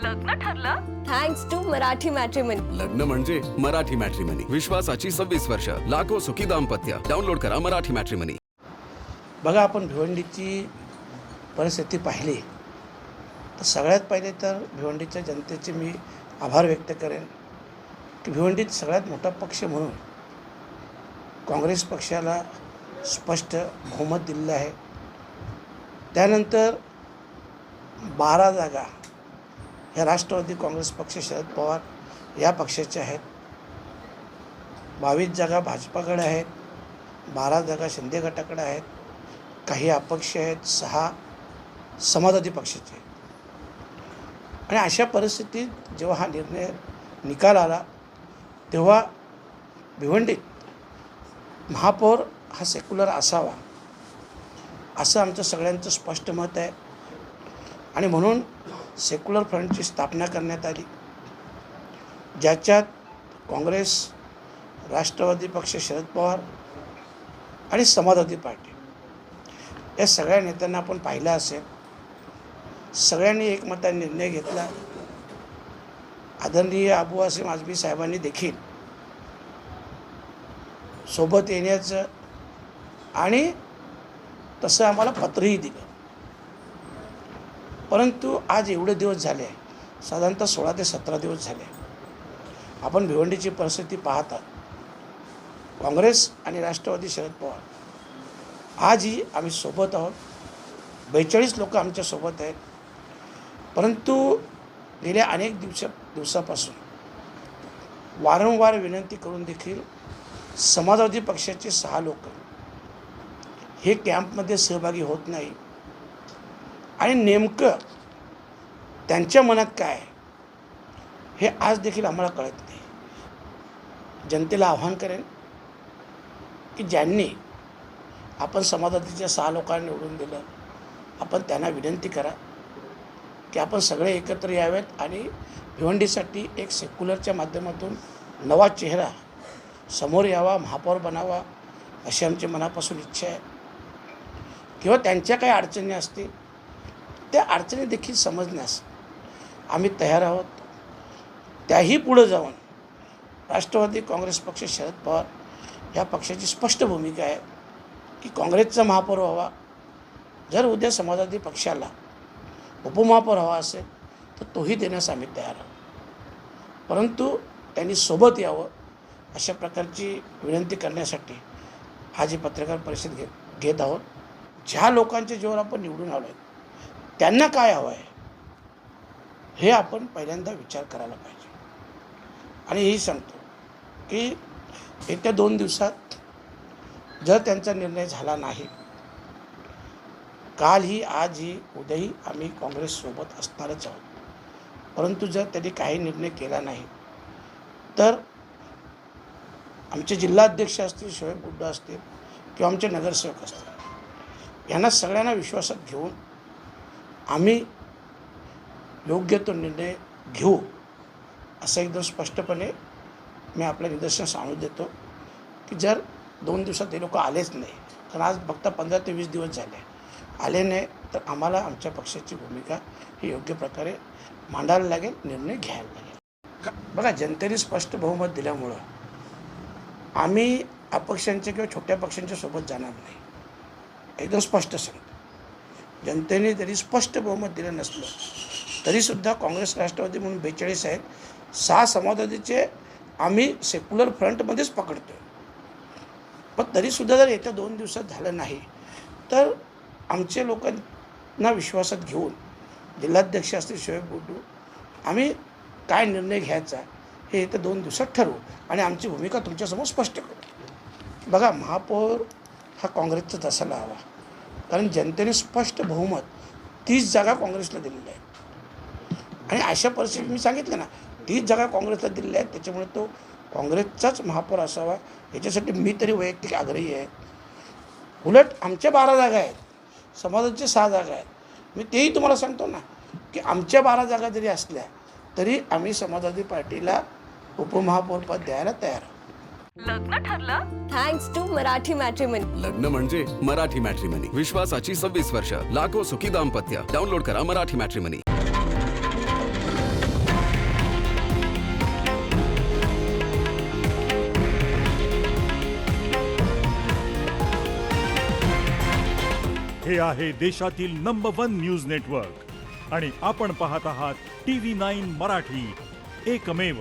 लग्न ठरलं thanks to Marathi matrimony. लग्न म्हणजे मराठी मॅट्रिमनी. विश्वासाची 26 वर्ष. लाखो सुखी दाम्पत्य. डाउनलोड करा मराठी मॅट्रिमनी. बघा, आपण भिवंडीची परिस्थिती पाहिली तर सगळ्यात पहिले तर भिवंडीच्या जनतेचे मी आभार व्यक्त करेन की भिवंडीत सगळ्यात मोठा पक्ष म्हणून काँग्रेस पक्षाला स्पष्ट बहुमत दिलेलं आहे. त्यानंतर 12 जागा ह्या राष्ट्रवादी काँग्रेस पक्ष शरद पवार या पक्षाच्या आहेत. 22 जागा भाजपाकडे आहेत. 12 जागा शिंदे गटाकडे आहेत. काही अपक्ष आहेत. 6 समाजवादी पक्षाचे आहेत. आणि अशा परिस्थितीत जेव्हा हा निर्णय निकाल आला तेव्हा भिवंडीत महापौर हा सेक्युलर असावा असं आमचं सगळ्यांचं स्पष्ट मत आहे. आणि म्हणून सेक्युलर फ्रंटची स्थापना करण्यात आली, ज्याच्यात काँग्रेस, राष्ट्रवादी पक्ष शरद पवार आणि समाजवादी पार्टी या सगळ्या नेत्यांना आपण पाहिलं असेल. सगळ्यांनी एकमताने निर्णय घेतला. आदरणीय अबू आसिम आझमी साहेबांनी देखील सोबत येण्याचं आणि तसं आम्हाला पत्रही दिलं. परंतु आज एवढे दिवस झाले, साधारणतः 16 ते 17 दिवस झाले, आपण भिवंडीची परिस्थिती पाहतात. काँग्रेस आणि राष्ट्रवादी शरद पवार आजही आम्ही सोबत आहोत. 42 लोक आमच्यासोबत आहेत. परंतु गेल्या अनेक दिवसापासून वारंवार विनंती करून देखील समाजवादी पक्षाचे 6 लोक हे कॅम्पमध्ये सहभागी होत नाही. आणि नेमकं त्यांच्या मनात काय आहे हे आज देखील आम्हाला कळत नाही. जनतेला आव्हान करेन की ज्यांनी आपण समाजवादीच्या 6 लोकांना निवडून दिलं, आपण त्यांना विनंती करा की आपण सगळे एकत्र यावेत आणि भिवंडीसाठी एक सेक्युलरच्या माध्यमातून नवा चेहरा समोर यावा, महापौर बनावा अशी आमची मनापासून इच्छा आहे. किंवा त्यांच्या काही अडचणी असतील त्या अडचणी देखील समजण्यास आम्ही तयार आहोत. त्याही पुढे जाऊन राष्ट्रवादी काँग्रेस पक्ष शरद पवार या पक्षाची स्पष्ट भूमिका आहे की काँग्रेसचा महापौर व्हावा. जर उद्या समाजवादी पक्षाला उपमहापौर हवा असेल तर तोही देण्यास आम्ही तयार आहोत. परंतु त्यांनी सोबत यावं अशा प्रकारची विनंती करण्यासाठी आज ही पत्रकार परिषद घेत आहोत. ज्या लोकांच्या जीवावर आपण निवडून आलो आहे त्यांना काय हवं आहे हे आपण पहिल्यांदा विचार करायला पाहिजे. आणि हेही सांगतो की येत्या 2 दिवसात जर त्यांचा निर्णय झाला नाही, कालही आजही उद्याही आम्ही काँग्रेससोबत असणारच आहोत. परंतु जर त्यांनी काही निर्णय केला नाही तर आमचे जिल्हाध्यक्ष असतील, शोएब गुड्डू असतील किंवा आमचे नगरसेवक असतील, यांना सगळ्यांना विश्वासात घेऊन आम्ही योग्य तो निर्णय घेऊ असं एकदम स्पष्टपणे मी आपल्या निदर्शनास आणून देतो की जर 2 दिवसात ते लोक आलेच नाही, कारण आज फक्त 15 ते 20 दिवस झाले, आले नाही तर आम्हाला आमच्या पक्षाची भूमिका ही योग्य प्रकारे मांडायला लागेल, निर्णय घ्यायला लागेल. बघा, जनतेने स्पष्ट बहुमत दिल्यामुळं आम्ही अपक्षांच्या किंवा छोट्या पक्षांच्या सोबत जाणार नाही. एकदम स्पष्ट सांगतो. जनतेने जरी स्पष्ट बहुमत दिलं नसलं तरीसुद्धा काँग्रेस, राष्ट्रवादी म्हणून 42 आहेत. 6 समाजवादीचे आम्ही सेक्युलर फ्रंटमध्येच पकडतो आहे. पण तरीसुद्धा जर येत्या 2 दिवसात झालं नाही तर आमचे लोकांना विश्वासात घेऊन जिल्हाध्यक्ष असतील, शोएब गुड्डू, आम्ही काय निर्णय घ्यायचा हे येत्या 2 दिवसात ठरवू आणि आमची भूमिका तुमच्यासमोर स्पष्ट करू. बघा, महापौर हा काँग्रेसचाच असायला हवा, कारण जनतेने स्पष्ट बहुमत 30 जागा काँग्रेसला दिलेल्या आहेत. आणि अशा परिस्थितीत मी सांगितलं ना, 30 जागा काँग्रेसला दिलेल्या आहेत, त्याच्यामुळे तो काँग्रेसचाच महापौर असावा याच्यासाठी मी तरी वैयक्तिक आग्रही आहे. उलट आमच्या 12 जागा आहेत, समाजाचे 6 जागा आहेत. मी तेही तुम्हाला सांगतो ना की आमच्या 12 जागा जरी असल्या तरी आम्ही समाजवादी पार्टीला उपमहापौर पद द्यायला तयार आहोत. लग्न ठरलं थँक्स टू मराठी मॅट्रिमनी. लग्न म्हणजे मराठी मॅट्रिमनी. विश्वासाची 26 वर्ष. लाखो सुखी दाम्पत्य. डाउनलोड करा मराठी मॅट्रिमनी. हे आहे देशातील नंबर 1 न्यूज नेटवर्क आणि आपण पाहत आहात TV9 मराठी, एकमेव.